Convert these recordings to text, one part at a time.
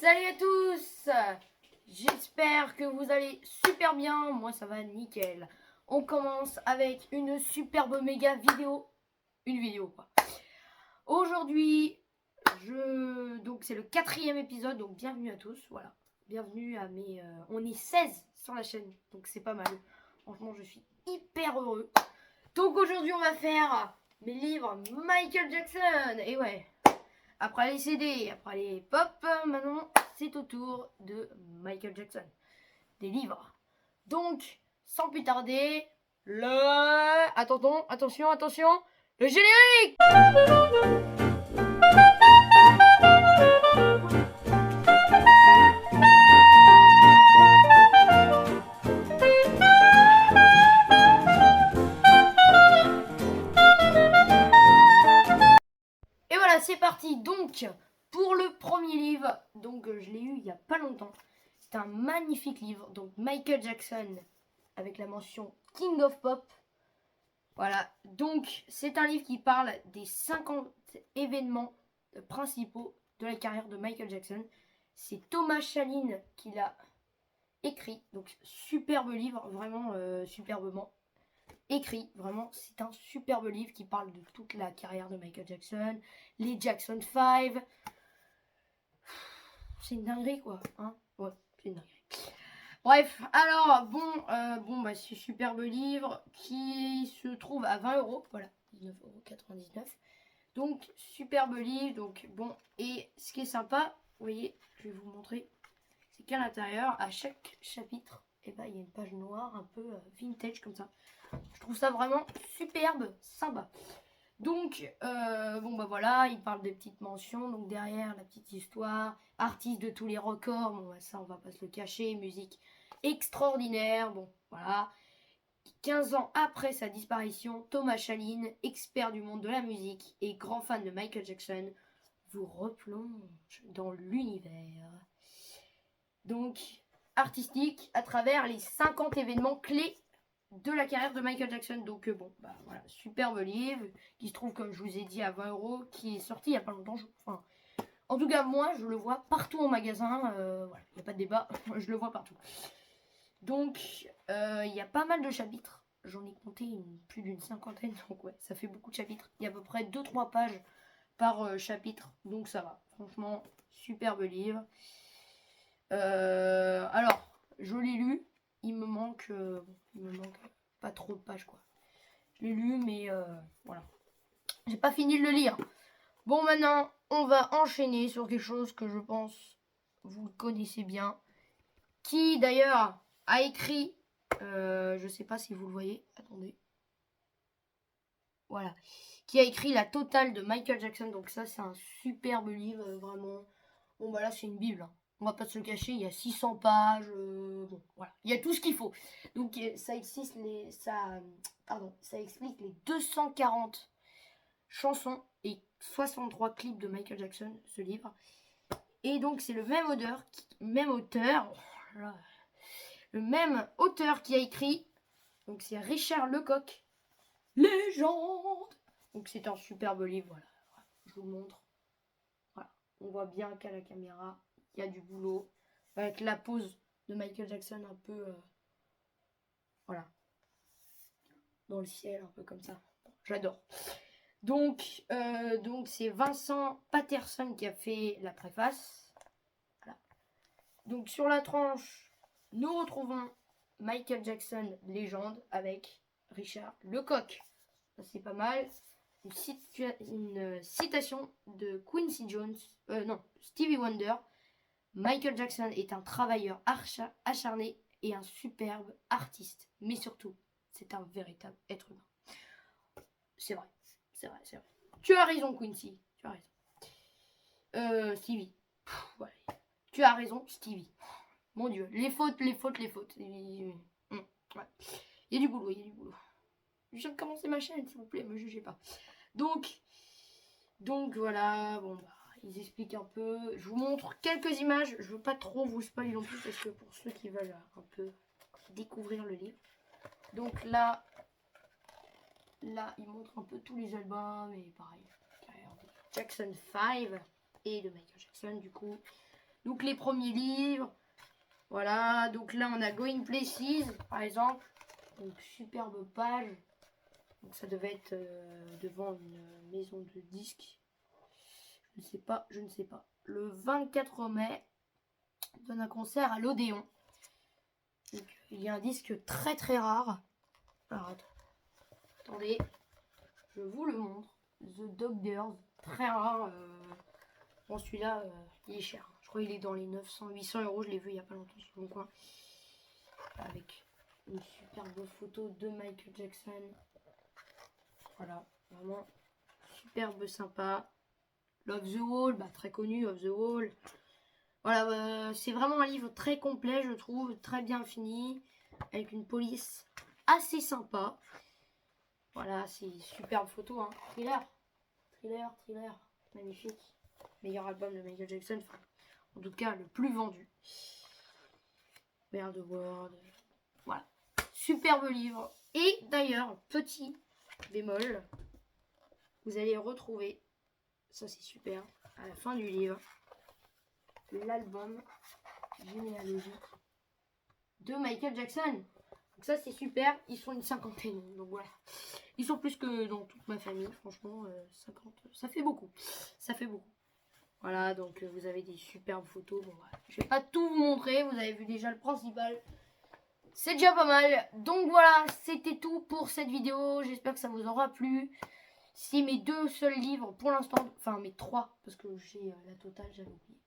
Salut à tous, j'espère que vous allez super bien, moi ça va nickel. On commence avec une superbe méga vidéo, une vidéo quoi. Aujourd'hui, donc c'est le 4e épisode, donc bienvenue à tous, voilà. Bienvenue à mes... on est 16 sur la chaîne, donc c'est pas mal. Franchement, je suis hyper heureux. Donc aujourd'hui, on va faire mes livres Michael Jackson, et ouais. Après les CD, après les pop, maintenant c'est au tour de Michael Jackson. Des livres. Donc, sans plus tarder, attention, le générique. Et voilà, c'est parti. Donc, pour le premier livre, donc je l'ai eu il y a pas longtemps. C'est un magnifique livre. Donc, Michael Jackson avec la mention King of Pop. Voilà, donc c'est un livre qui parle des 50 événements principaux de la carrière de Michael Jackson. C'est Thomas Chalin qui l'a écrit, donc superbe livre, vraiment superbement écrit, vraiment c'est un superbe livre qui parle de toute la carrière de Michael Jackson, les Jackson 5. C'est une dinguerie quoi, hein. Ouais, c'est une dinguerie. Bref, alors bon, c'est superbe livre qui se trouve à 20 €, voilà, 19,99 €. Donc superbe livre, donc bon, et ce qui est sympa, vous voyez, je vais vous montrer, c'est qu'à l'intérieur, à chaque chapitre, il y a une page noire un peu vintage comme ça. Je trouve ça vraiment superbe, sympa. Donc, voilà, il parle des petites mentions. Donc, derrière, la petite histoire. Artiste de tous les records. Bon, ça, on va pas se le cacher. Musique extraordinaire. Bon, voilà. 15 ans après sa disparition, Thomas Chalin, expert du monde de la musique et grand fan de Michael Jackson, vous replonge dans l'univers. Donc, artistique à travers les 50 événements clés de la carrière de Michael Jackson. Donc voilà, superbe livre qui se trouve, comme je vous ai dit, à 20 €, qui est sorti il n'y a pas longtemps. En tout cas, moi, je le vois partout en magasin. Voilà, il n'y a pas de débat, je le vois partout. Donc, il y a pas mal de chapitres. J'en ai compté plus d'une cinquantaine, donc ouais, ça fait beaucoup de chapitres. Il y a à peu près 2-3 pages par chapitre, donc ça va. Franchement, superbe livre. Alors, je l'ai lu. Il me manque pas trop de pages quoi. Je l'ai lu mais voilà. J'ai pas fini de le lire. Bon, maintenant, on va enchaîner sur quelque chose que je pense vous connaissez bien. Qui d'ailleurs a écrit, je sais pas si vous le voyez, attendez. Voilà. Qui a écrit la totale de Michael Jackson. Donc ça, c'est un superbe livre, vraiment. Bon, bah là, c'est une bible, hein. On va pas se le cacher, il y a 600 pages. Bon, voilà. Il y a tout ce qu'il faut. Donc ça explique les 240 chansons et 63 clips de Michael Jackson, ce livre. Et donc c'est le même auteur qui a écrit. Donc c'est Richard Lecoq, Légende. Donc c'est un superbe livre, voilà. Je vous montre. Voilà. On voit bien qu'à la caméra, il y a du boulot. Avec la pose de Michael Jackson un peu... voilà. Dans le ciel, un peu comme ça. J'adore. Donc c'est Vincent Patterson qui a fait la préface. Voilà. Donc sur la tranche, nous retrouvons Michael Jackson, légende, avec Richard Lecoq. Ça c'est pas mal. Une citation de Quincy Jones, Stevie Wonder. Michael Jackson est un travailleur acharné et un superbe artiste. Mais surtout, c'est un véritable être humain. C'est vrai. Tu as raison, Quincy. Tu as raison. Stevie. Ouais. Tu as raison, Stevie. Mon Dieu. Les fautes. Ouais. Il y a du boulot. Je viens de commencer ma chaîne, s'il vous plaît, me jugez pas. Donc voilà. Bon, ils expliquent un peu. Je vous montre quelques images. Je veux pas trop vous spoiler non plus, parce que pour ceux qui veulent un peu découvrir le livre. Donc là, il montre un peu tous les albums et pareil, Jackson 5 et de Michael Jackson du coup. Donc les premiers livres. Voilà, donc là on a Going Places par exemple. Donc superbe page. Donc ça devait être devant une maison de disques. Je ne sais pas. Le 24 mai, on donne un concert à l'Odéon. Donc, il y a un disque très très rare. Alors attendez, je vous le montre. The Doctors, très rare. Bon, celui-là, il est cher. Je crois qu'il est dans les 900-800 euros. Je l'ai vu il n'y a pas longtemps sur mon coin. Avec une superbe photo de Michael Jackson. Voilà, vraiment superbe sympa. Love the Wall, bah, très connu, Love the Wall. Voilà, c'est vraiment un livre très complet, je trouve, très bien fini, avec une police assez sympa. Voilà, c'est superbe photo, hein. Thriller, magnifique. Meilleur album de Michael Jackson, enfin, en tout cas le plus vendu. Merde World, voilà, superbe livre. Et d'ailleurs, petit bémol, vous allez retrouver, ça c'est super, à la fin du livre, l'album généalogique de Michael Jackson. Donc ça c'est super, ils sont une cinquantaine, donc voilà. Ils sont plus que dans toute ma famille, franchement, 50, ça fait beaucoup. Voilà, donc vous avez des superbes photos. Bon, voilà. Je vais pas tout vous montrer, vous avez vu déjà le principal. C'est déjà pas mal. Donc voilà, c'était tout pour cette vidéo. J'espère que ça vous aura plu. C'est mes 2 seuls livres pour l'instant, enfin mes 3, parce que j'ai la totale, j'avais oublié.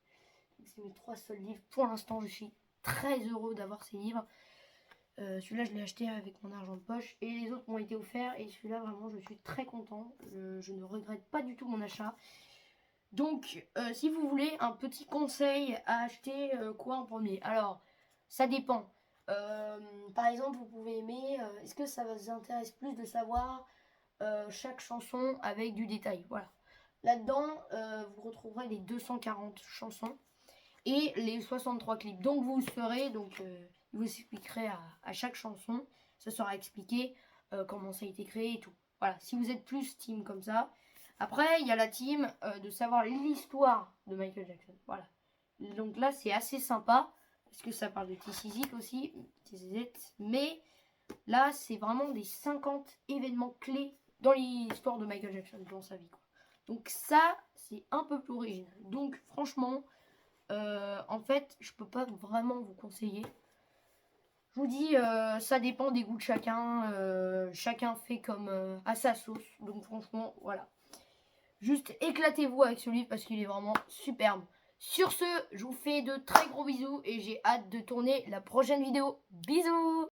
C'est mes 3 seuls livres pour l'instant. Je suis très heureux d'avoir ces livres. Celui-là, je l'ai acheté avec mon argent de poche et les autres m'ont été offerts. Et celui-là, vraiment, je suis très content. Je ne regrette pas du tout mon achat. Donc, si vous voulez un petit conseil à acheter quoi en premier? Alors, ça dépend. Par exemple, vous pouvez aimer, est-ce que ça vous intéresse plus de savoir chaque chanson avec du détail? Voilà. Là-dedans, vous retrouverez les 240 chansons et les 63 clips. Donc, vous serez, il vous expliquerai à chaque chanson, ça sera expliqué comment ça a été créé et tout. Voilà, si vous êtes plus team comme ça. Après, il y a la team de savoir l'histoire de Michael Jackson. Voilà. Donc là, c'est assez sympa. Parce que ça parle de TCZ aussi. Mais là, c'est vraiment des 50 événements clés dans l'histoire de Michael Jackson, dans sa vie, quoi. Donc ça, c'est un peu plus original. Donc franchement, en fait, je peux pas vraiment vous conseiller. Je vous dis, ça dépend des goûts de chacun. Chacun fait comme à sa sauce. Donc franchement, voilà. Juste éclatez-vous avec ce livre parce qu'il est vraiment superbe. Sur ce, je vous fais de très gros bisous et j'ai hâte de tourner la prochaine vidéo. Bisous!